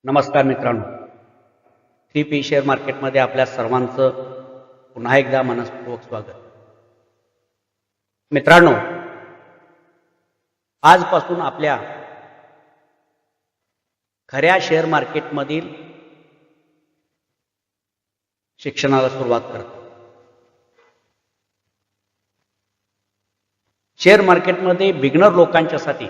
नमस्कार मित्रांनो, 3P share मार्केटमध्ये आपल्या सर्वांचं पुन्हा एकदा मनपूर्वक स्वागत. मित्रांनो, आजपासून आपल्या खऱ्या शेअर मार्केटमधील शिक्षणाला सुरुवात करतो. शेअर मार्केटमध्ये बिगिनर लोकांच्यासाठी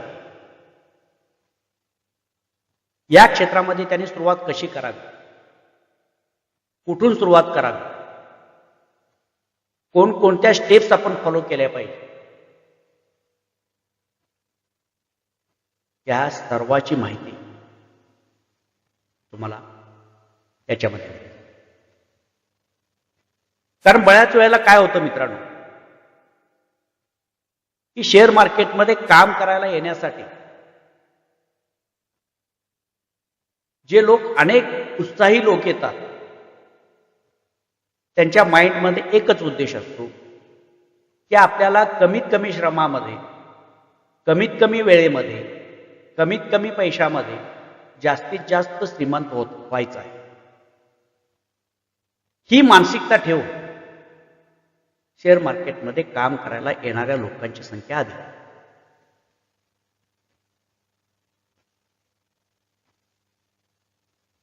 या क्षेत्रामध्ये त्यांनी सुरुवात कशी करावी, कुठून सुरुवात करावी, कोणकोणत्या स्टेप्स आपण फॉलो केल्या पाहिजे, या सर्वाची माहिती तुम्हाला याच्यामध्ये मिळेल. कारण बऱ्याच वेळेला काय होतं मित्रांनो, की शेअर मार्केटमध्ये काम करायला येण्यासाठी जे लोक अनेक उत्साही लोक येतात, त्यांच्या माइंडमध्ये एकच उद्देश असतो की आपल्याला कमीत कमी श्रमामध्ये, कमीत कमी वेळेमध्ये, कमीत कमी पैशामध्ये जास्तीत जास्त श्रीमंत व्हायचं आहे. ही मानसिकता ठेवून शेअर मार्केटमध्ये काम करायला येणाऱ्या लोकांची संख्या अधिक आहे.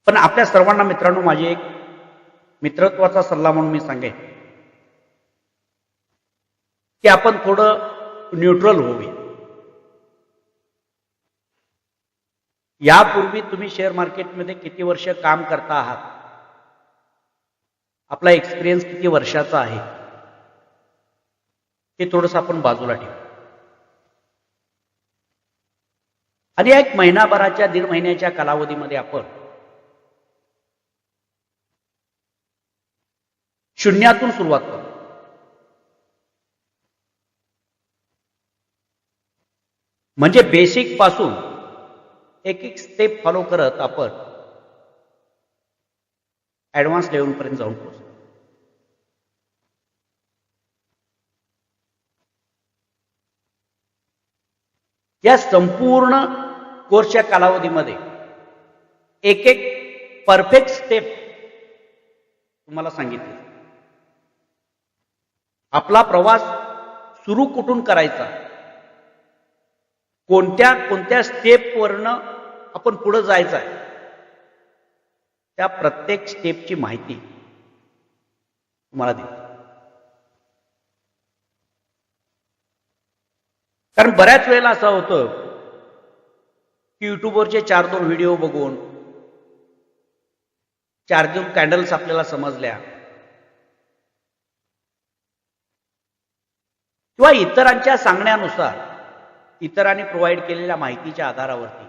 पण आपल्या सर्वांना मित्रांनो, माझी एक मित्रत्वाचा सल्ला म्हणून मी सांगेन की आपण थोडं न्यूट्रल होऊया. यापूर्वी तुम्ही शेअर मार्केटमध्ये किती वर्ष काम करता आहात, आपला एक्सपिरियन्स किती वर्षाचा आहे, हे थोडंसं आपण बाजूला ठेवू आणि एक महिनाभराच्या, दीड महिन्याच्या कालावधीमध्ये आपण शून्यातून सुरुवात करू. म्हणजे बेसिक पासून एक एक स्टेप फॉलो करत आपण ऍडव्हान्स लेवलपर्यंत जाऊन पोहोचू. या संपूर्ण कोर्सच्या कालावधीमध्ये एक एक परफेक्ट स्टेप तुम्हाला सांगितले. आपला प्रवास सुरू कुठून करायचा, कोणत्या कोणत्या स्टेपवरनं आपण पुढे जायचं आहे, त्या प्रत्येक स्टेपची माहिती तुम्हाला देतो. कारण बऱ्याच वेळेला असं होतं की युट्यूबवरचे 4-2 व्हिडिओ बघून, 4-2 कॅन्डल्स आपल्याला समजल्या किंवा इतरांच्या सांगण्यानुसार, इतरांनी प्रोव्हाइड केलेल्या माहितीच्या आधारावरती,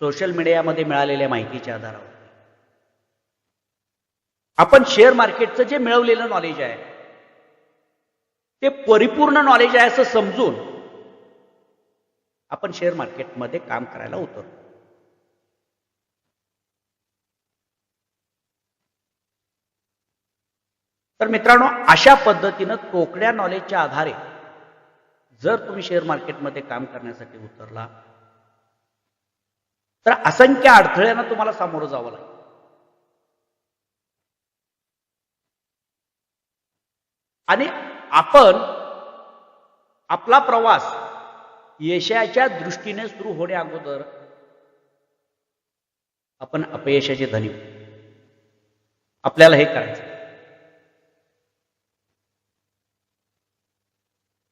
सोशल मीडियामध्ये मिळालेल्या माहितीच्या आधारावरती आपण शेअर मार्केटचं जे मिळवलेलं नॉलेज आहे ते परिपूर्ण नॉलेज आहे असं समजून आपण शेअर मार्केटमध्ये काम करायला उतरतो. तर मित्रांनो, अशा पद्धतीनं तोकड्या नॉलेजच्या आधारे जर तुम्ही शेअर मार्केटमध्ये काम करण्यासाठी उतरला तर असंख्य अडथळ्यांना तुम्हाला सामोरं जावं लागेल. आणि आपण आपला प्रवास यशाच्या दृष्टीने सुरू होण्या अगोदर आपण अपयशाचे धनी होतो. आपल्याला हे करायचं.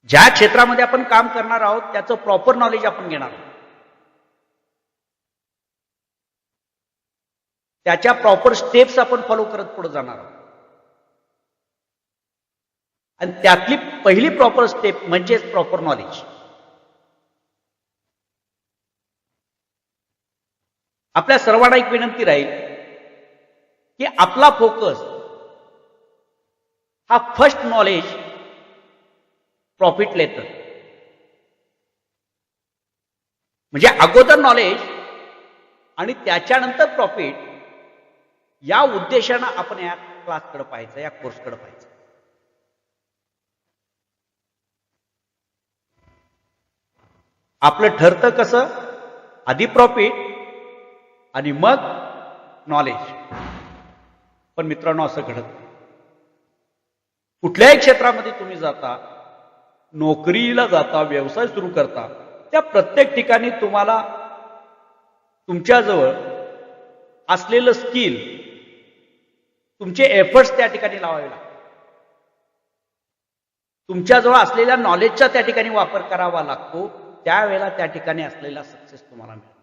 ज्या क्षेत्रामध्ये आपण काम करणार आहोत त्याचं प्रॉपर नॉलेज आपण घेणार आहोत, त्याच्या प्रॉपर स्टेप्स आपण फॉलो करत पुढे जाणार आहोत. आणि त्यातली पहिली प्रॉपर स्टेप म्हणजेच प्रॉपर नॉलेज. आपल्या सर्वांना एक विनंती राहील की आपला फोकस हा फर्स्ट नॉलेज प्रॉफिट लेटर, म्हणजे अगोदर नॉलेज आणि त्याच्यानंतर प्रॉफिट, या उद्देशानं आपण या क्लासकडे पाहायचं, या कोर्सकडे पाहायचं. आपलं ठरतं कसं, आधी प्रॉफिट आणि मग नॉलेज. पण मित्रांनो असं घडत नाही. कुठल्याही क्षेत्रामध्ये तुम्ही जाता, नोकरीला जाता, व्यवसाय सुरू करता, त्या प्रत्येक ठिकाणी तुम्हाला तुमच्याजवळ असलेलं स्किल, तुमचे एफर्ट्स त्या ठिकाणी लावावे लागतात. तुमच्याजवळ असलेल्या नॉलेजचा त्या ठिकाणी वापर करावा लागतो. त्यावेळेला त्या ठिकाणी असलेला सक्सेस तुम्हाला मिळतो.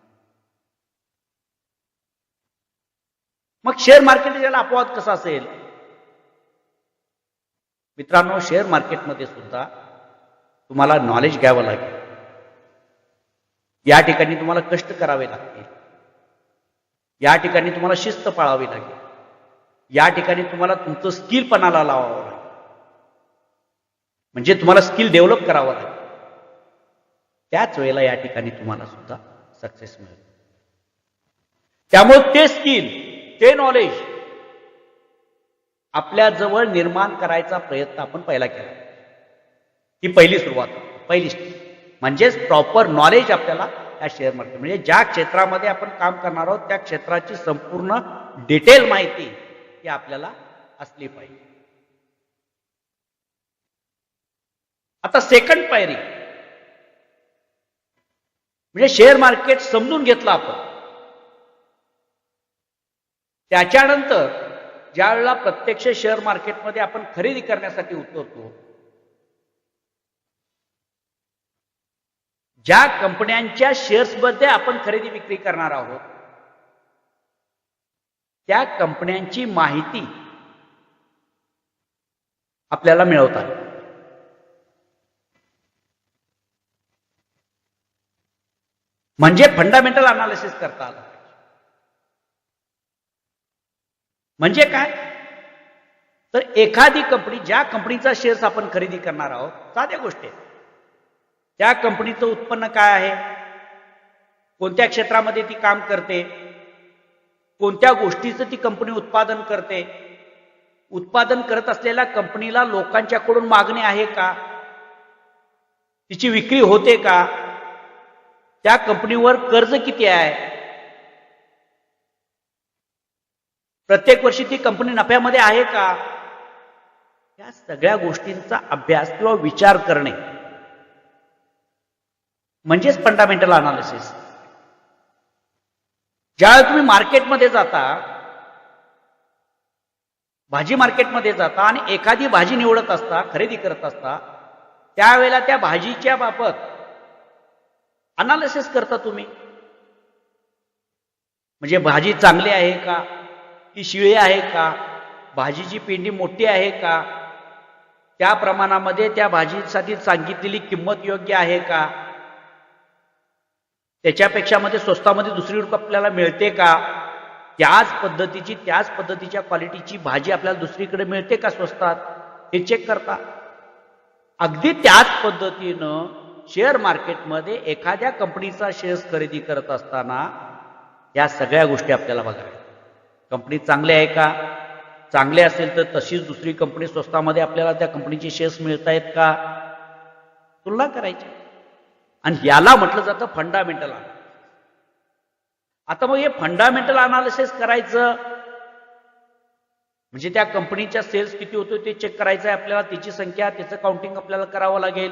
मग शेअर मार्केट याला अपवाद कसा असेल? मित्रांनो, शेअर मार्केटमध्ये सुद्धा तुम्हाला नॉलेज घ्यावं लागेल. या ठिकाणी तुम्हाला कष्ट करावे लागतील. या ठिकाणी तुम्हाला शिस्त पाळावी लागेल. या ठिकाणी तुम्हाला तुमचं स्किल पणाला लावावं लागेल. म्हणजे तुम्हाला स्किल डेव्हलप करावं लागेल. त्याच वेळेला या ठिकाणी तुम्हाला सुद्धा सक्सेस मिळेल. त्यामुळे ते स्किल, ते नॉलेज आपल्या जवळ निर्माण करायचा प्रयत्न आपण पहिला केला. ही पहिली सुरुवात, पहिली स्टेप. म्हणजेच प्रॉपर नॉलेज आपल्याला या शेअर मार्केट, म्हणजे ज्या क्षेत्रामध्ये आपण काम करणार आहोत त्या क्षेत्राची संपूर्ण डिटेल माहिती ही आपल्याला असली पाहिजे. आता सेकंड पायरी म्हणजे शेअर मार्केट समजून घेतलं आपण. त्याच्यानंतर ज्या वेळेला प्रत्यक्ष शेअर मार्केटमध्ये आपण खरेदी करण्यासाठी उतरतो, ज्या कंपन्यांच्या शेअर्समध्ये आपण खरेदी विक्री करणार आहोत त्या कंपन्यांची माहिती आपल्याला मिळवता येईल. म्हणजे फंडामेंटल अनालिसिस करता आलं पाहिजे. म्हणजे काय? तर एखादी कंपनी, ज्या कंपनीचा शेअर्स आपण खरेदी करणार आहोत, साध्या गोष्टी आहेत. त्या कंपनीचं उत्पन्न काय आहे, कोणत्या क्षेत्रामध्ये ती काम करते, कोणत्या गोष्टीचं ती कंपनी उत्पादन करते, उत्पादन करत असलेल्या कंपनीला लोकांच्याकडून मागणी आहे का, तिची विक्री होते का, त्या कंपनीवर कर्ज किती आहे, प्रत्येक वर्षी ती कंपनी नफ्यामध्ये आहे का, या सगळ्या गोष्टींचा अभ्यास किंवा विचार करणे म्हणजेच फंडामेंटल अनालिसिस. ज्यावेळी तुम्ही मार्केटमध्ये जाता, भाजी मार्केटमध्ये जाता आणि एखादी भाजी निवडत असता, खरेदी करत असता, त्यावेळेला त्या भाजीच्या बाबत अनालिसिस करता तुम्ही. म्हणजे भाजी चांगली आहे का, ती शिळी आहे का, भाजीची पेंडी मोठी आहे का, त्या प्रमाणामध्ये त्या भाजीसाठी सांगितलेली किंमत योग्य आहे का, त्याच्यापेक्षा मध्ये स्वस्तामध्ये दुसरीकडे आपल्याला मिळते का, त्याच पद्धतीच्या क्वालिटीची भाजी आपल्याला दुसरीकडे मिळते का स्वस्तात, हे चेक करता. अगदी त्याच पद्धतीनं शेअर मार्केटमध्ये एखाद्या कंपनीचा शेअर्स खरेदी करत असताना या सगळ्या गोष्टी आपल्याला बघाव्या. कंपनी चांगली आहे का, चांगले असेल तर तशीच दुसरी कंपनी स्वस्तामध्ये आपल्याला त्या कंपनीचे शेअर्स मिळतायत का, तुलना करायची. आणि याला म्हटलं जातं फंडामेंटल अनालिसिस. आता मग हे फंडामेंटल अनालिसिस करायचं म्हणजे त्या कंपनीच्या सेल्स किती होतो ते चेक करायचं आहे आपल्याला, त्याची संख्या, त्याचं काउंटिंग आपल्याला करावं लागेल,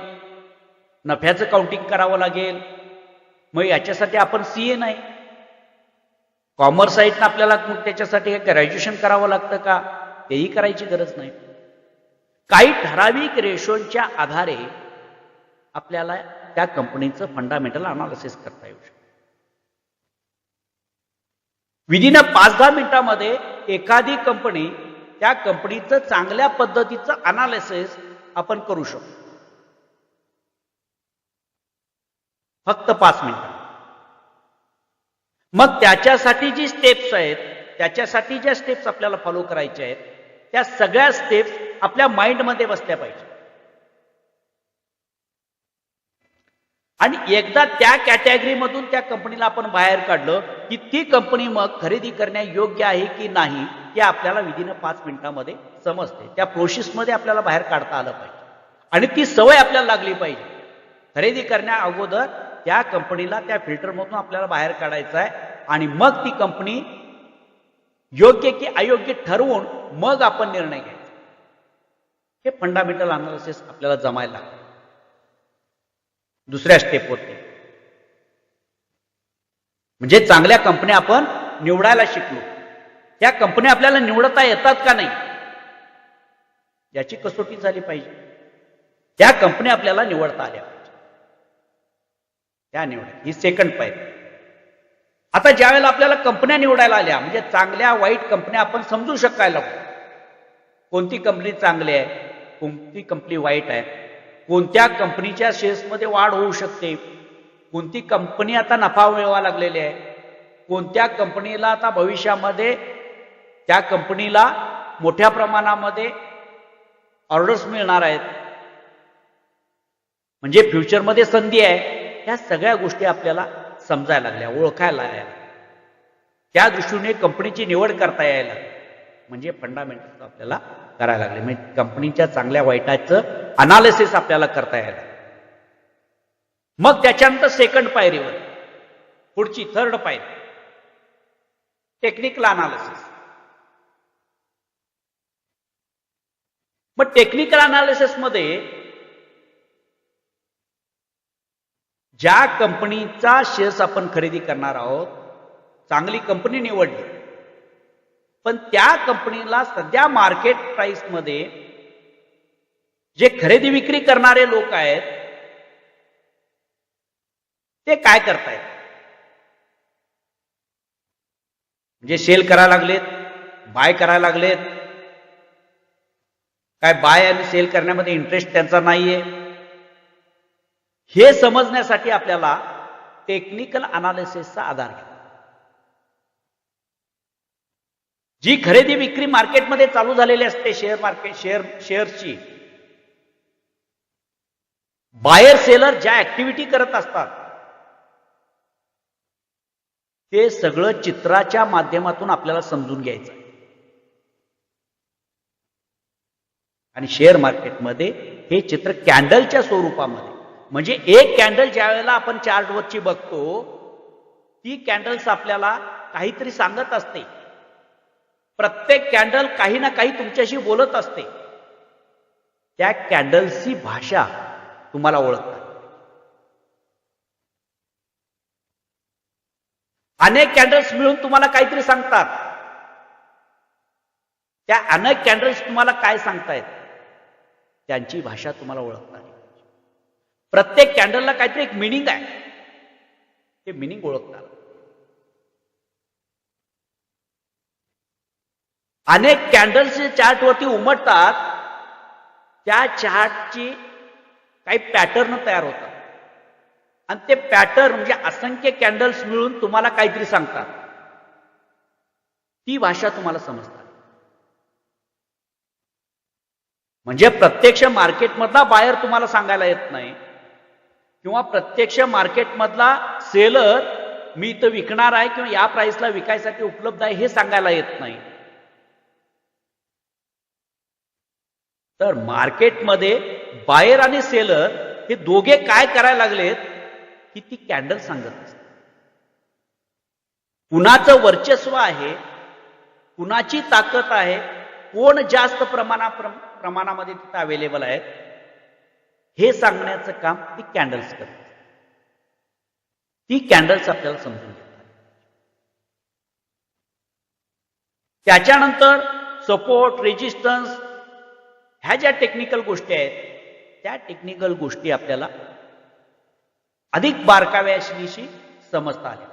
नफ्याचं काउंटिंग करावं लागेल. मग याच्यासाठी आपण सीए नाही, कॉमर्स साईडनं आपल्याला मग त्याच्यासाठी ग्रॅज्युएशन करावं लागतं का, तेही करायची गरज नाही. काही ठराविक रेशोच्या आधारे आपल्याला त्या कंपनीचं फंडामेंटल अनालिसिस करता येऊ शकतं. विदिन 5-10 मिनिटांमध्ये एखादी कंपनी, त्या कंपनीचं चांगल्या पद्धतीचं अनालिसिस आपण करू शकतो. फक्त 5 मिनिटं. मग त्याच्यासाठी जी स्टेप्स आहेत, त्याच्यासाठी ज्या स्टेप्स आपल्याला फॉलो करायच्या आहेत, त्या सगळ्या स्टेप्स आपल्या माइंडमध्ये बसल्या पाहिजे. आणि एकदा त्या कॅटेगरीमधून त्या कंपनीला आपण बाहेर काढलं की ती कंपनी मग खरेदी करण्या योग्य आहे की नाही हे आपल्याला विदिन 5 मिनिटांमध्ये समजते. त्या प्रोसेसमध्ये आपल्याला बाहेर काढता आलं पाहिजे आणि ती सवय आपल्याला लागली पाहिजे. खरेदी करण्या अगोदर त्या कंपनीला त्या फिल्टरमधून आपल्याला बाहेर काढायचं आहे आणि मग ती कंपनी योग्य की अयोग्य ठरवून मग आपण निर्णय घ्यायचा. हे फंडामेंटल अनालिसिस आपल्याला जमायला लागतं दुसऱ्या स्टेपवरती. म्हणजे चांगल्या कंपन्या आपण निवडायला शिकलो. त्या कंपन्या आपल्याला निवडता येतात का नाही याची कसोटी झाली पाहिजे. त्या कंपन्या आपल्याला निवडता आल्या पाहिजे. त्या निवड ही सेकंड पायरी. आता ज्यावेळेला आपल्याला कंपन्या निवडायला आल्या म्हणजे चांगल्या वाईट कंपन्या आपण समजू शकायला लागलो. कोणती कंपनी चांगली आहे, कोणती कंपनी वाईट आहे, कोणत्या कंपनीच्या शेअर्समध्ये वाढ होऊ शकते, कोणती कंपनी आता नफा मिळवा लागलेली आहे, कोणत्या कंपनीला आता भविष्यामध्ये त्या कंपनीला मोठ्या प्रमाणामध्ये ऑर्डर्स मिळणार आहेत, म्हणजे फ्युचरमध्ये संधी आहे. ह्या सगळ्या गोष्टी आपल्याला समजायला लागल्या, ओळखायला लागल्या. त्या दृष्टीने कंपनीची निवड करता यायला म्हणजे फंडामेंटल आपल्याला करायला लागले. म्हणजे कंपनीच्या चांगल्या वाईटाचं अनालिसिस आपल्याला करता यायला. मग त्याच्यानंतर सेकंड पायरीवर पुढची थर्ड पायरी टेक्निकल अनालिसिस. मग टेक्निकल अनालिसिस मध्ये ज्या कंपनीचा शेअर्स आपण खरेदी करणार आहोत, चांगली कंपनी निवडली, पण त्या कंपनीला सध्या मार्केट प्राइस मध्ये जे खरेदी विक्री करणारे लोक आहेत ते काय करतायत. म्हणजे सेल करायला लागलेत, बाय करायला लागलेत, काय बाय आणि सेल करण्यामध्ये इंटरेस्ट त्यांचा नाहीये. हे समजण्यासाठी आपल्याला टेक्निकल अनालिसिसचा आधार घ्या. जी खरेदी विक्री मार्केटमध्ये चालू झालेली असते शेअर्सची, बायर सेलर ज्या ऍक्टिव्हिटी करत असतात ते सगळं चित्राच्या माध्यमातून आपल्याला समजून घ्यायचं. आणि शेअर मार्केटमध्ये हे चित्र कॅन्डलच्या स्वरूपामध्ये, म्हणजे एक कॅन्डल ज्या वेळेला आपण चार्टवरची बघतो ती कॅन्डल्स आपल्याला काहीतरी सांगत असते. प्रत्येक कॅन्डल काही ना काही तुमच्याशी बोलत असते. त्या कॅन्डलची भाषा तुम्हाला ओळखता. अनेक कॅन्डल्स मिळून तुम्हाला काहीतरी सांगतात. त्या अनेक कॅन्डल्स तुम्हाला काय सांगतायत त्यांची भाषा तुम्हाला ओळखता. प्रत्येक कॅन्डलला काहीतरी एक मिनिंग आहे, ते मिनिंग ओळखतात. अनेक कॅन्डल्स चार्टवरती उमटतात, त्या चार्टची काही पॅटर्न तयार होतात आणि ते पॅटर्न म्हणजे असंख्य कॅन्डल्स मिळून तुम्हाला काहीतरी सांगतात. ती भाषा तुम्हाला समजतात. म्हणजे प्रत्यक्ष मार्केटमधला बायर तुम्हाला सांगायला येत नाही किंवा प्रत्यक्ष मार्केटमधला सेलर मी इथं विकणार आहे किंवा या प्राइसला विकायसाठी उपलब्ध आहे हे सांगायला येत नाही. तर मार्केटमध्ये बायर आणि सेलर हे दोघे काय करायला लागलेत की ती कॅन्डल सांगत असते. कुणाचं वर्चस्व आहे, कुणाची ताकद आहे, कोण जास्त प्रमाणामध्ये तिथं अवेलेबल आहेत हे सांगण्याचं काम ती कॅन्डल्स करतात. ती कॅन्डल्स आपल्याला समजून घेतात. त्याच्यानंतर सपोर्ट, रेजिस्टन्स ह्या ज्या टेक्निकल गोष्टी आहेत त्या टेक्निकल गोष्टी आपल्याला अधिक बारकाव्याशी समजता आल्या.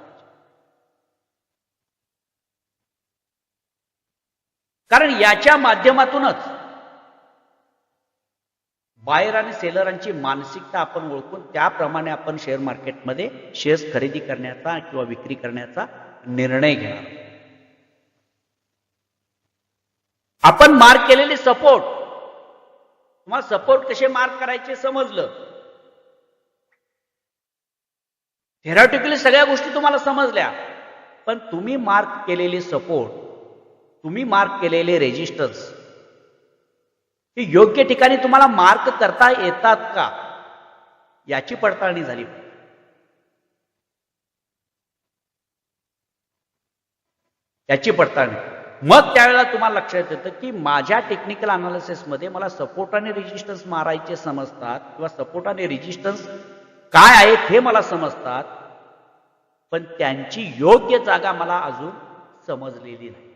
कारण याच्या माध्यमातूनच बायर आणि सेलरांची मानसिकता आपण ओळखून त्याप्रमाणे आपण शेअर मार्केटमध्ये शेअर्स खरेदी करण्याचा किंवा विक्री करण्याचा निर्णय घेणार. आपण मार्क केलेले सपोर्ट, तुम्हाला सपोर्ट कसे मार्क करायचे समजलं. थेरॉटिकली सगळ्या गोष्टी तुम्हाला समजल्या, पण तुम्ही मार्क केलेले सपोर्ट, तुम्ही मार्क केलेले रेजिस्टन्स हे योग्य ठिकाणी तुम्हाला मार्क करता येतात का याची पडताळणी झाली. त्याची पडताळणी मग त्यावेळेला तुम्हाला लक्षात येतं की माझ्या टेक्निकल अनालिसिसमध्ये मला सपोर्ट आणि रेजिस्टन्स मारायचे समजतात किंवा सपोर्ट आणि रेजिस्टन्स काय आहेत हे मला समजतात, पण त्यांची योग्य जागा मला अजून समजलेली नाही.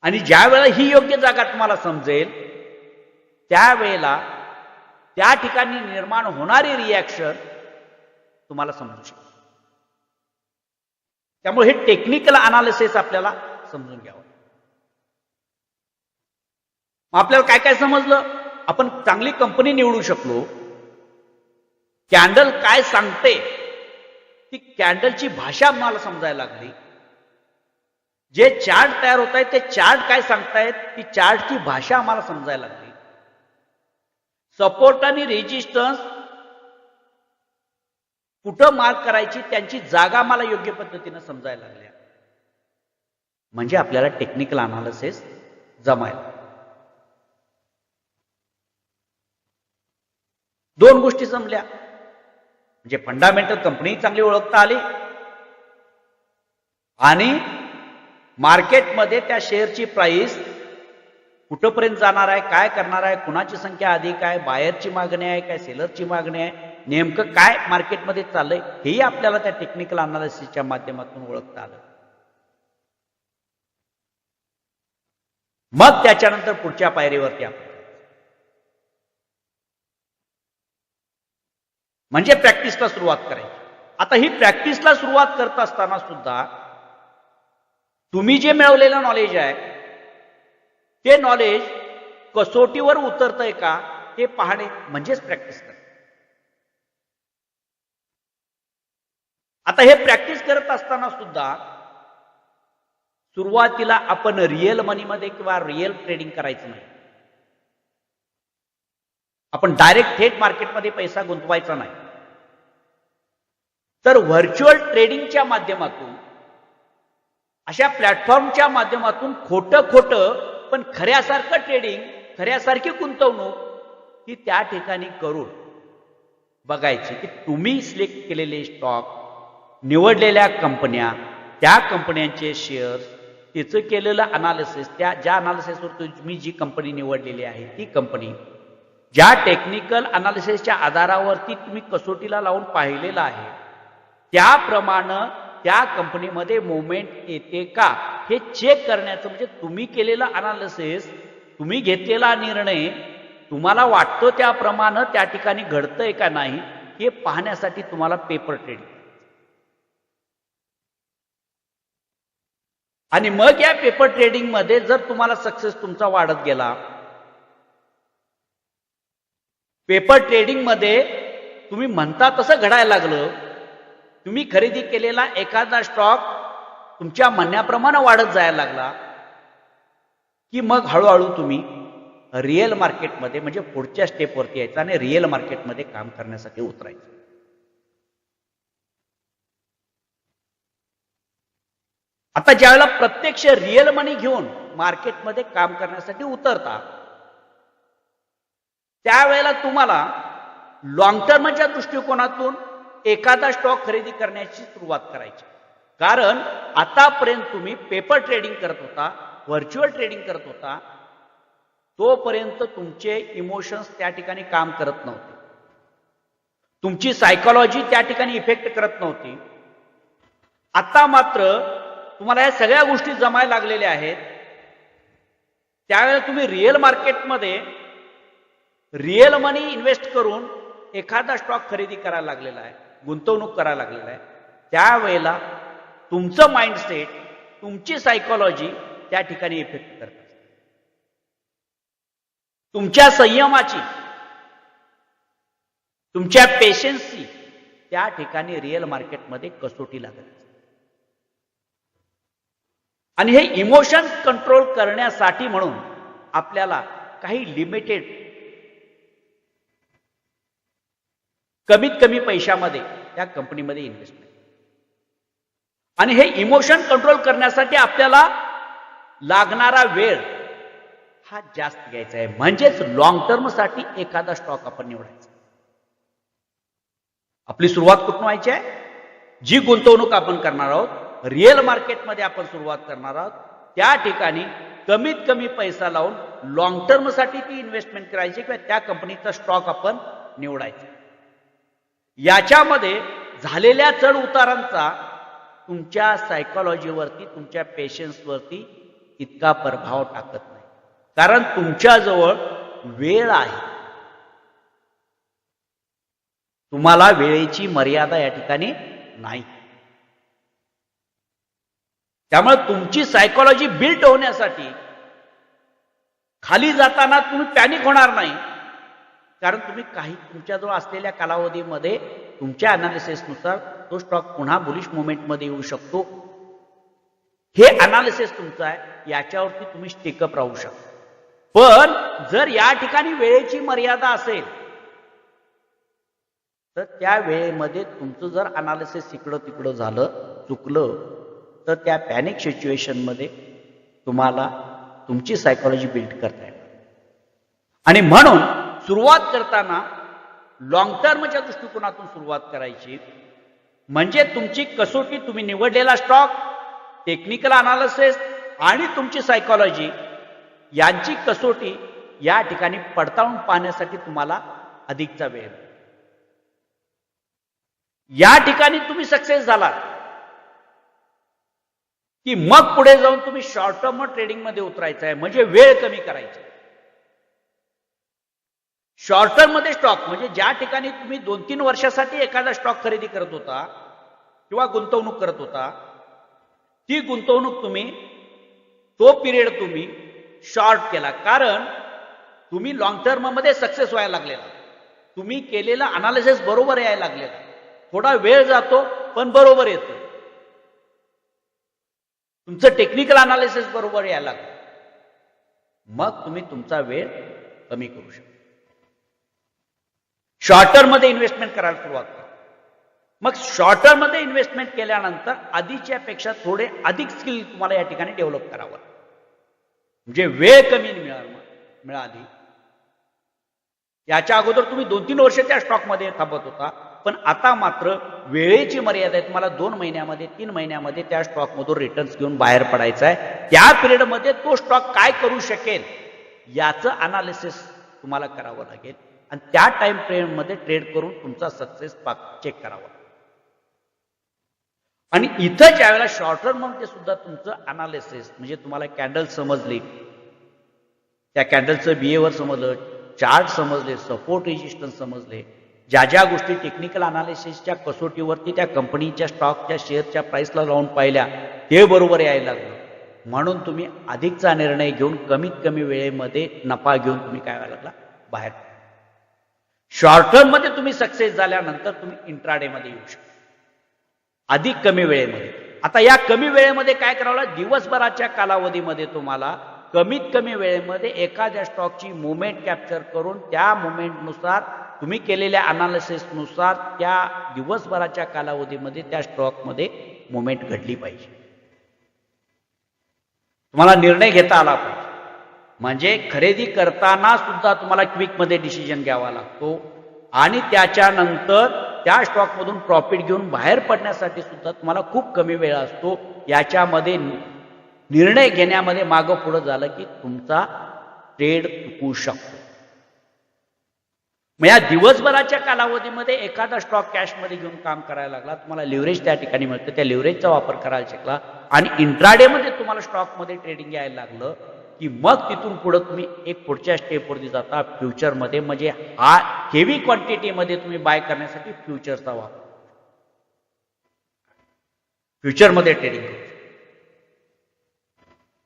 आणि ज्या वेळेला ही योग्य जागा तुम्हाला समजेल त्यावेळेला त्या ठिकाणी निर्माण होणारी रिॲक्शन तुम्हाला समजू शकते. त्यामुळे हे टेक्निकल अनालिसिस आपल्याला समजून घ्यावं. आपल्याला काय काय समजलं? आपण चांगली कंपनी निवडू शकलो. कॅन्डल काय सांगते ती कॅन्डलची भाषा मला समजायला लागली. जे चार्ट तयार होत आहेत ते चार्ट काय सांगतायत ती चार्टची भाषा आम्हाला समजायला लागली. सपोर्ट आणि रेजिस्टन्स कुठं मार्क करायची त्यांची जागा मला योग्य पद्धतीने समजायला लागल्या. म्हणजे आपल्याला टेक्निकल अनालिसिस जमायला. दोन गोष्टी जमल्या म्हणजे फंडामेंटल कंपनी चांगली ओळखता आली आणि मार्केटमध्ये त्या शेअरची प्राइस कुठपर्यंत जाणार आहे, काय करणार आहे, कुणाची संख्या अधिक आहे, बायरची मागणी आहे काय सेलरची मागणी आहे, नेमकं काय मार्केटमध्ये चाललंय हेही आपल्याला त्या टेक्निकल अनालिसिसच्या माध्यमातून ओळखता आलं. मग त्याच्यानंतर पुढच्या पायरीवरती आपण म्हणजे प्रॅक्टिसला सुरुवात करायची. आता ही प्रॅक्टिसला सुरुवात करत असताना सुद्धा तुम्ही जे मिळवलेलं नॉलेज आहे ते नॉलेज कसोटीवर उतरतंय का हे पाहणे म्हणजेच प्रॅक्टिस करणे. आता हे प्रॅक्टिस करत असताना सुद्धा सुरुवातीला आपण रिअल मनीमध्ये किंवा रिअल ट्रेडिंग करायचं नाही. आपण डायरेक्ट थेट मार्केटमध्ये पैसा गुंतवायचा नाही, तर व्हर्च्युअल ट्रेडिंगच्या माध्यमातून अशा प्लॅटफॉर्मच्या माध्यमातून खोटं पण खऱ्यासारखं ट्रेडिंग, खऱ्यासारखी गुंतवणूक ही त्या ठिकाणी करून बघायची की तुम्ही सिलेक्ट केलेले स्टॉक, निवडलेल्या कंपन्या, त्या कंपन्यांचे शेअर्स, तिचं केलेलं अनालिसिस, त्या ज्या अनालिसिसवर तुम्ही जी कंपनी निवडलेली आहे ती कंपनी ज्या टेक्निकल अनालिसिसच्या आधारावरती तुम्ही कसोटीला लावून पाहिलेलं आहे त्याप्रमाणे त्या कंपनीमध्ये मुवमेंट येते का हे चेक करण्याचं, म्हणजे तुम्ही केलेलं अनालिसिस, तुम्ही घेतलेला निर्णय तुम्हाला वाटतो त्याप्रमाणे त्या ठिकाणी घडतंय का नाही हे पाहण्यासाठी तुम्हाला पेपर ट्रेडिंग. आणि मग या पेपर ट्रेडिंग मध्ये जर तुम्हाला सक्सेस तुमचा वाढत गेला, पेपर ट्रेडिंग मध्ये तुम्ही म्हणता तसं घडायला लागलं, तुम्ही खरेदी केलेला एखादा स्टॉक तुमच्या म्हणण्याप्रमाणे वाढत जायला लागला की मग हळूहळू तुम्ही रिअल मार्केटमध्ये म्हणजे पुढच्या स्टेपवरती यायचं आणि रिअल मार्केटमध्ये काम करण्यासाठी उतरायचं. आता ज्यावेळेला प्रत्यक्ष रिअल मनी घेऊन मार्केटमध्ये काम करण्यासाठी उतरता त्यावेळेला तुम्हाला लॉंग टर्मच्या दृष्टिकोनातून एखादा स्टॉक खरेदी करण्याची सुरुवात करायची. कारण आतापर्यंत तुम्ही पेपर ट्रेडिंग करत होता, व्हर्च्युअल ट्रेडिंग करत होता, तोपर्यंत तुमचे इमोशन्स त्या ठिकाणी काम करत नव्हते, तुमची सायकोलॉजी त्या ठिकाणी इफेक्ट करत नव्हती. आता मात्र तुम्हाला या सगळ्या गोष्टी जमायला लागलेल्या आहेत. त्यावेळेला तुम्ही रिअल मार्केटमध्ये रिअल मनी इन्व्हेस्ट करून एखादा स्टॉक खरेदी करायला लागलेला आहे, गुंतवणूक करायला लागलेला आहे. त्यावेळेला तुमचं माइंडसेट, तुमची सायकोलॉजी त्या ठिकाणी इफेक्ट करत असते. तुमच्या संयमाची, तुमच्या पेशन्सची त्या ठिकाणी रिअल मार्केटमध्ये कसोटी लागत असते. आणि हे इमोशन कंट्रोल करण्यासाठी म्हणून आपल्याला काही लिमिटेड कमीत कमी पैशामध्ये त्या कंपनीमध्ये इन्व्हेस्टमेंट, आणि हे इमोशन कंट्रोल करण्यासाठी आपल्याला लागणारा वेळ हा जास्त घ्यायचा आहे. म्हणजेच लॉंग टर्म साठी एखादा स्टॉक आपण निवडायचा. आपली सुरुवात कुठून व्हायची आहे? जी गुंतवणूक आपण करणार आहोत रिअल मार्केटमध्ये आपण सुरुवात करणार आहोत, त्या ठिकाणी कमीत कमी पैसा लावून लॉंग टर्मसाठी ती इन्व्हेस्टमेंट करायची किंवा त्या कंपनीचा स्टॉक आपण निवडायचा. याच्यामध्ये झालेल्या चढ उतारांचा तुमच्या सायकोलॉजीवरती, तुमच्या पेशन्सवरती इतका प्रभाव टाकत नाही, कारण तुमच्याजवळ वेळ आहे. तुम्हाला वेळेची मर्यादा या ठिकाणी नाही. त्यामुळे तुमची सायकोलॉजी बिल्ट होण्यासाठी खाली जाताना तुम्ही पॅनिक होणार नाही, कारण तुम्ही काही तुमच्याजवळ असलेल्या कालावधीमध्ये तुमच्या अनालिसिसनुसार तो स्टॉक पुन्हा बुलिश मुवमेंटमध्ये येऊ शकतो. हे अनालिसिस तुमचं आहे, याच्यावरती तुम्ही स्टिकअप राहू शकता. पण जर या ठिकाणी वेळेची मर्यादा असेल तर त्या वेळेमध्ये तुमचं जर अनालिसिस इकडं तिकडं झालं, चुकलं, तर त्या पॅनिक सिच्युएशनमध्ये तुम्हाला तुमची सायकोलॉजी बिल्ड करता येईल. आणि म्हणून सुरुवात करताना लॉंग टर्मच्या दृष्टिकोनातून सुरुवात करायची. म्हणजे तुमची कसोटी, तुम्ही निवडलेला स्टॉक, टेक्निकल अनालिसिस आणि तुमची सायकोलॉजी यांची कसोटी या ठिकाणी पडताळून पाहण्यासाठी तुम्हाला अधिकचा वेळ. या ठिकाणी तुम्ही सक्सेस झालात की मग पुढे जाऊन तुम्ही शॉर्ट टर्म ट्रेडिंग मध्ये उतरायचं आहे, म्हणजे वेळ कमी करायची. शॉर्ट टर्म मध्ये स्टॉक म्हणजे ज्या ठिकाणी तुम्ही 2-3 वर्षासाठी एखादा स्टॉक खरेदी करत होता किंवा गुंतवणूक करत होता, ती गुंतवणूक तुम्ही, तो पिरियड तुम्ही शॉर्ट केला, कारण तुम्ही लॉंग टर्म मध्ये सक्सेस व्हायला लागलेला, तुम्ही केलेला अनालिसिस बरोबर यायला लागलेला. थोडा वेळ जातो पण बरोबर येतो, तुमचं टेक्निकल अनालिसिस बरोबर यायला लागलं, मग तुम्ही तुमचा वेळ कमी करू शकता. शॉर्ट टर्म मध्ये इन्व्हेस्टमेंट करायला सुरुवात करा. मग शॉर्ट टर्म मध्ये इन्व्हेस्टमेंट केल्यानंतर आधीच्या पेक्षा थोडे अधिक स्किल तुम्हाला या ठिकाणी डेव्हलप करावं, म्हणजे वेळ कमी मिळाली. याच्या अगोदर तुम्ही 2-3 वर्ष त्या स्टॉकमध्ये थांबत होता, पण आता मात्र वेळेची मर्यादा आहे. तुम्हाला 2 महिन्यामध्ये, 3 महिन्यामध्ये त्या स्टॉकमधून रिटर्न्स घेऊन बाहेर पडायचं आहे. त्या पिरियडमध्ये तो स्टॉक काय करू शकेल याचं अनालिसिस तुम्हाला करावं लागेल आणि त्या टाइम फ्रेममध्ये ट्रेड करून तुमचा सक्सेस चेक करावा. आणि इथं ज्या वेळेला शॉर्ट टर्म मध्ये सुद्धा तुमचं अनालिसिस, म्हणजे तुम्हाला कॅन्डल समजली, त्या कॅन्डलचं बिहेवियर समजलं, चार्ट समजले, सपोर्ट रेजिस्टन्स समजले, ज्या ज्या गोष्टी टेक्निकल अनालिसिसच्या कसोटीवरती त्या कंपनीच्या स्टॉकच्या शेअरच्या प्राइसला लावून पाहिल्या, ते बरोबर यायला लागलं. म्हणून तुम्ही अधिकचा निर्णय घेऊन कमीत कमी वेळेमध्ये नफा घेऊन तुम्ही काय व्हायला लागला, बाहेर. शॉर्ट टर्म मध्ये तुम्ही सक्सेस झाल्यानंतर तुम्ही इंट्राडे मध्ये येऊ शकता, अधिक कमी वेळेमध्ये. आता या कमी वेळेमध्ये काय करावं लागेल, दिवसभराच्या कालावधीमध्ये तुम्हाला कमीत कमी वेळेमध्ये एखाद्या स्टॉकची मुवमेंट कॅप्चर करून त्या मुवमेंटनुसार तुम्ही केलेल्या अनालिसिसनुसार त्या दिवसभराच्या कालावधीमध्ये त्या स्टॉकमध्ये मुवमेंट घडली पाहिजे. तुम्हाला निर्णय घेता आला पाहिजे. म्हणजे खरेदी करताना सुद्धा तुम्हाला क्विकमध्ये डिसिजन घ्यावा लागतो आणि त्याच्यानंतर त्या स्टॉकमधून प्रॉफिट घेऊन बाहेर पडण्यासाठी सुद्धा तुम्हाला खूप कमी वेळ असतो. याच्यामध्ये निर्णय घेण्यामध्ये मागं पुढं झालं की तुमचा ट्रेड चुकू शकतो. मग या दिवसभराच्या कालावधीमध्ये एखादा स्टॉक कॅशमध्ये घेऊन काम करायला लागला, तुम्हाला लिव्हरेज त्या ठिकाणी मिळतं, त्या लिव्हरेजचा वापर करायला शिकला आणि इंट्राडेमध्ये तुम्हाला स्टॉकमध्ये ट्रेडिंग यायला लागलं की मग तिथून पुढे तुम्ही एक पुढच्या स्टेपवरती जाता फ्युचरमध्ये. म्हणजे हा हेवी क्वांटिटीमध्ये तुम्ही बाय करण्यासाठी फ्युचरचा वापर, फ्युचरमध्ये ट्रेडिंग करू.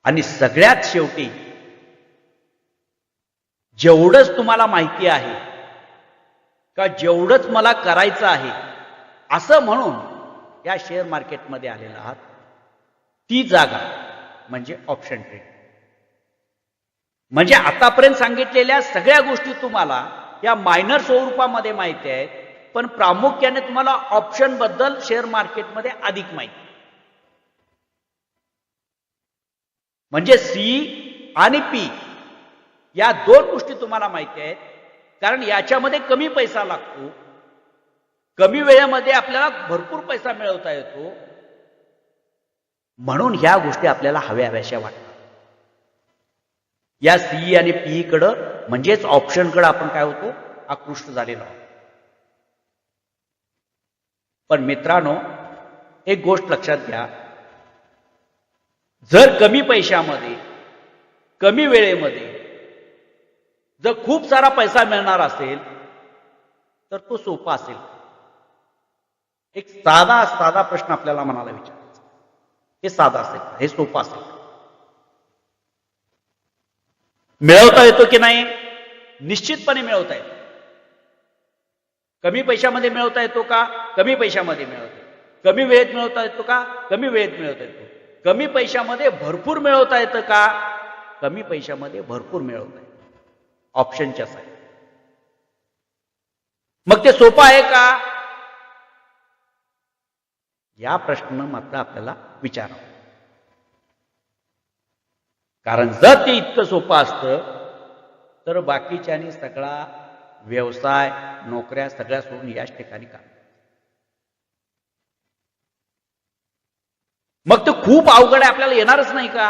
आणि सगळ्यात शेवटी जेवढंच तुम्हाला माहिती आहे का, जेवढंच मला करायचं आहे असं म्हणून या शेअर मार्केटमध्ये आलेला आहात, ती जागा म्हणजे ऑप्शन ट्रेड. म्हणजे आतापर्यंत सांगितलेल्या सगळ्या गोष्टी तुम्हाला या मायनर स्वरूपामध्ये माहिती आहेत, पण प्रामुख्याने तुम्हाला ऑप्शन बद्दल शेअर मार्केटमध्ये अधिक माहिती. म्हणजे सी आणि पी या 2 गोष्टी तुम्हाला माहिती आहेत, कारण याच्यामध्ये कमी पैसा लागतो, कमी वेळेमध्ये आपल्याला भरपूर पैसा मिळवता येतो म्हणून ह्या गोष्टी आपल्याला हव्याशा वाटतात. या सीई आणि पीई कडं म्हणजेच ऑप्शनकडे आपण काय होतो, आकृष्ट झालेलो आहोत. पण मित्रांनो, एक गोष्ट लक्षात घ्या, जर कमी पैशामध्ये कमी वेळेमध्ये जर खूप सारा पैसा मिळणार असेल तर तो सोपा असेल. एक साधा प्रश्न आपल्याला मनाला विचारायचा, हे साधा असेल, हे सोपं असेल, मिळवता येतो की नाही? निश्चितपणे मिळवता येतो. कमी पैशामध्ये मिळवता येतो का? कमी पैशामध्ये मिळवता येतो. कमी वेळेत मिळवता येतो का? कमी वेळेत मिळवता येतो. कमी पैशामध्ये भरपूर मिळवता येतं का? कमी पैशामध्ये भरपूर मिळवता येतं. ऑप्शनच्या साईड. मग ते सोपं आहे का? या प्रश्न मात्र आपल्याला विचारावा. कारण जर ते इतकं सोपं असतं तर बाकीच्यानी सगळा व्यवसाय, नोकऱ्या सगळ्या सोडून याच ठिकाणी काम. मग ते खूप अवघड आहे, आपल्याला येणारच नाही का?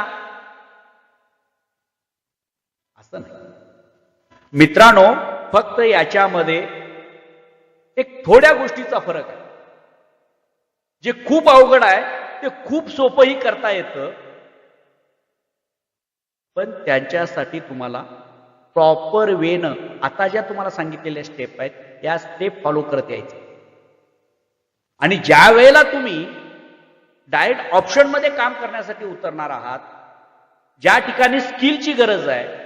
असं नाही मित्रांनो. फक्त याच्यामध्ये एक थोड्या गोष्टीचा फरक आहे. जे खूप अवघड आहे ते खूप सोपंही करता येतं, पण त्यांच्यासाठी तुम्हाला प्रॉपर वेनं आता ज्या तुम्हाला सांगितलेल्या स्टेप आहेत या स्टेप फॉलो करत यायचं. आणि ज्या वेळेला तुम्ही डायरेक्ट ऑप्शनमध्ये काम करण्यासाठी उतरणार आहात, ज्या ठिकाणी स्किलची गरज आहे,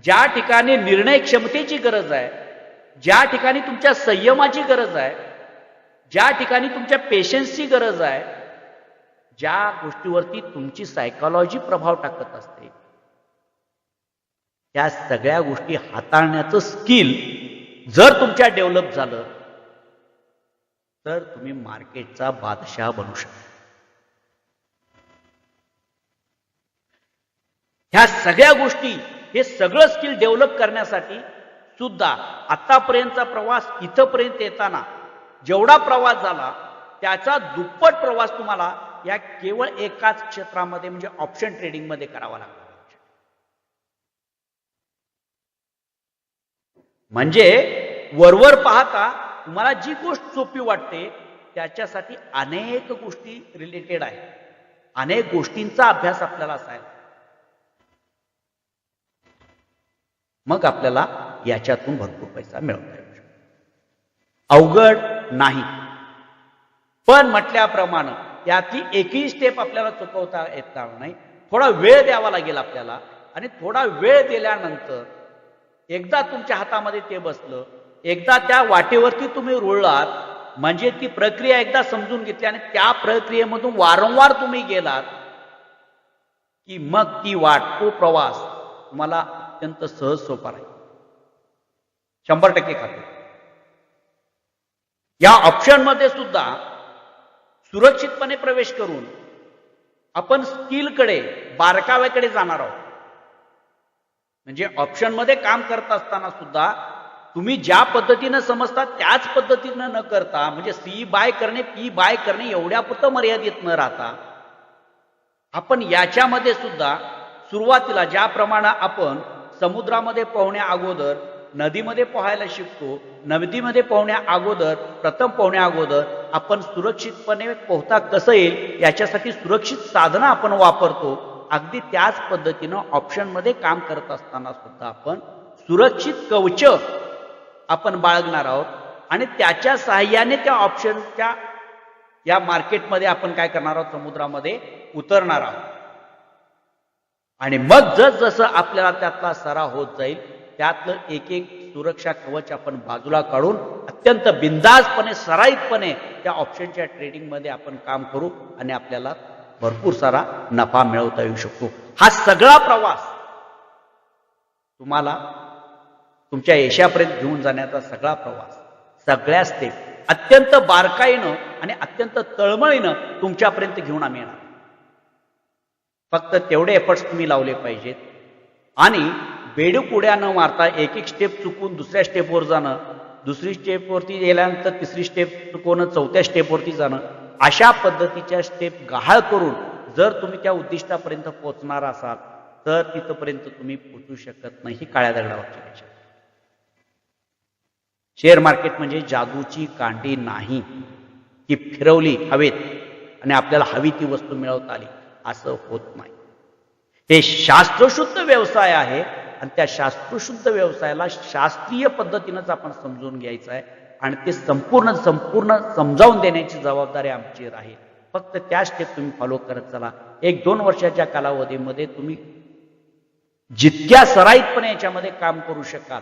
ज्या ठिकाणी निर्णय क्षमतेची गरज आहे, ज्या ठिकाणी तुमच्या संयमाची गरज आहे, ज्या ठिकाणी तुमच्या पेशन्सची गरज आहे, ज्या गोष्टीवरती तुमची सायकोलॉजी प्रभाव टाकत असते, त्या सगळ्या गोष्टी हाताळण्याचं स्किल जर तुमच्या डेव्हलप झालं तर तुम्ही मार्केटचा बादशाह बनू शकता. ह्या सगळ्या गोष्टी, हे सगळं स्किल डेव्हलप करण्यासाठी सुद्धा आतापर्यंतचा प्रवास, इथपर्यंत येताना जेवढा प्रवास झाला त्याचा दुप्पट प्रवास तुम्हाला या केवळ एकाच क्षेत्रामध्ये म्हणजे ऑप्शन ट्रेडिंग मध्ये करावा लागला. म्हणजे वरवर पाहता तुम्हाला जी गोष्ट सोपी वाटते त्याच्यासाठी अनेक गोष्टी रिलेटेड आहेत, अनेक गोष्टींचा अभ्यास आपल्याला असायला, मग आपल्याला याच्यातून भरपूर पैसा मिळवता येऊ शकतो. अवघड नाही, पण म्हटल्याप्रमाणे यातली एकही स्टेप आपल्याला चुकवता येणार नाही. थोडा वेळ द्यावा लागेल आपल्याला, आणि थोडा वेळ दिल्यानंतर एकदा तुमच्या हातामध्ये ते बसलं, एकदा त्या वाटेवरती तुम्ही रुळलात, म्हणजे ती प्रक्रिया एकदा समजून घेतली आणि त्या प्रक्रियेमधून वारंवार तुम्ही गेलात की मग ती वाट, तो प्रवास तुम्हाला अत्यंत सहज सोपा राहील. 100% खात्री. या ऑप्शन मध्ये सुद्धा सुरक्षितपणे प्रवेश करून आपण स्किलकडे, बारकाव्याकडे जाणार आहोत. म्हणजे ऑप्शन मध्ये काम करत असताना सुद्धा तुम्ही ज्या पद्धतीने समजता त्याच पद्धतीने न करता, म्हणजे सी बाय करणे, पी बाय करणे एवढ्यापुरतं मर्यादित न राहता, आपण याच्यामध्ये सुद्धा सुरुवातीला ज्याप्रमाणे आपण समुद्रामध्ये पोहण्या अगोदर नदीमध्ये पोहायला शिकतो, नदीमध्ये पोहण्या अगोदर, प्रथम पोहण्या अगोदर आपण सुरक्षितपणे पोहता कसं येईल याच्यासाठी सुरक्षित साधनं आपण वापरतो, अगदी त्याच पद्धतीनं ऑप्शन मध्ये काम करत असताना सुद्धा आपण सुरक्षित कवच आपण बाळगणार आहोत आणि त्याच्या सहाय्याने त्या ऑप्शनच्या या मार्केटमध्ये आपण काय करणार आहोत, समुद्रामध्ये उतरणार आहोत. आणि मग जसजसं आपल्याला त्यातला सराव होत जाईल, त्यातलं एक एक सुरक्षा कवच आपण बाजूला काढून अत्यंत बिंदासपणे, सराईतपणे त्या ऑप्शनच्या ट्रेडिंग मध्ये आपण काम करू आणि आपल्याला भरपूर सारा नफा मिळवता येऊ शकतो. हा सगळा प्रवास तुम्हाला तुमच्या यशापर्यंत घेऊन जाण्याचा सगळा प्रवास, सगळ्या स्टेप अत्यंत बारकाईनं आणि अत्यंत तळमळीनं तुमच्यापर्यंत घेऊन आम्ही येणार. फक्त तेवढे एफर्ट्स तुम्ही लावले पाहिजेत आणि बेडूक उड्या न मारता एक एक स्टेप चुकून दुसऱ्या स्टेपवर जाणं, दुसरी स्टेपवरती गेल्यानंतर तिसरी स्टेप चुकवणं, चौथ्या स्टेपवरती जाणं, अशा पद्धतीच्या स्टेप गहाळ करून जर तुम्ही त्या उद्दिष्टापर्यंत पोहोचणार असाल तर तिथपर्यंत तुम्ही पोहोचू शकत नाही. ही काळ्या दगडावरची रेषा. शेअर मार्केट म्हणजे जादूची कांडी नाही की फिरवली हवेत आणि आपल्याला हवी ती वस्तू मिळवता आली, असं होत नाही. हे शास्त्रशुद्ध व्यवसाय आहे आणि त्या शास्त्रशुद्ध व्यवसायाला शास्त्रीय पद्धतीनंच आपण समजून घ्यायचं आहे आणि ते संपूर्ण समजावून देण्याची जबाबदारी आमची राहील. फक्त त्या स्टेप तुम्ही फॉलो करत चला. 1-2 वर्षाच्या कालावधीमध्ये तुम्ही जितक्या सराईतपणे याच्यामध्ये काम करू शकाल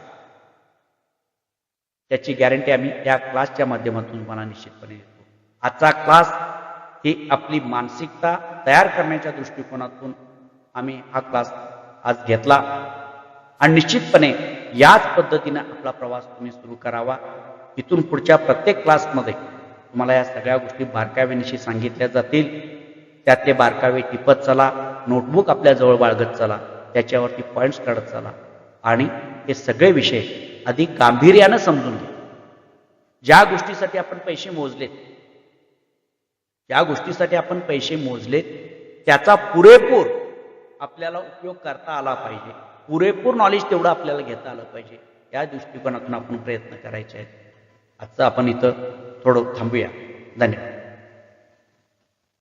त्याची गॅरंटी आम्ही या क्लासच्या माध्यमातून तुम्हाला निश्चितपणे देतो. आजचा क्लास ही आपली मानसिकता तयार करण्याच्या दृष्टिकोनातून आम्ही हा क्लास आज घेतला आणि निश्चितपणे याच पद्धतीने आपला प्रवास तुम्ही सुरू करावा. इथून पुढच्या प्रत्येक क्लासमध्ये तुम्हाला या सगळ्या गोष्टी बारकाव्यानिशी सांगितल्या जातील. त्यातले बारकावे टिपत चला, नोटबुक आपल्या जवळ बाळगत चला, त्याच्यावरती पॉईंट्स काढत चला आणि हे सगळे विषय अधिक गांभीर्यानं समजून घ्या. ज्या गोष्टीसाठी आपण पैसे मोजलेत त्याचा पुरेपूर आपल्याला उपयोग करता आला पाहिजे. पुरेपूर नॉलेज तेवढं आपल्याला घेता आलं पाहिजे. या दृष्टिकोनातून आपण प्रयत्न करायचे आहेत. आजचं आपण इथं थोडं थांबूया. धन्यवाद.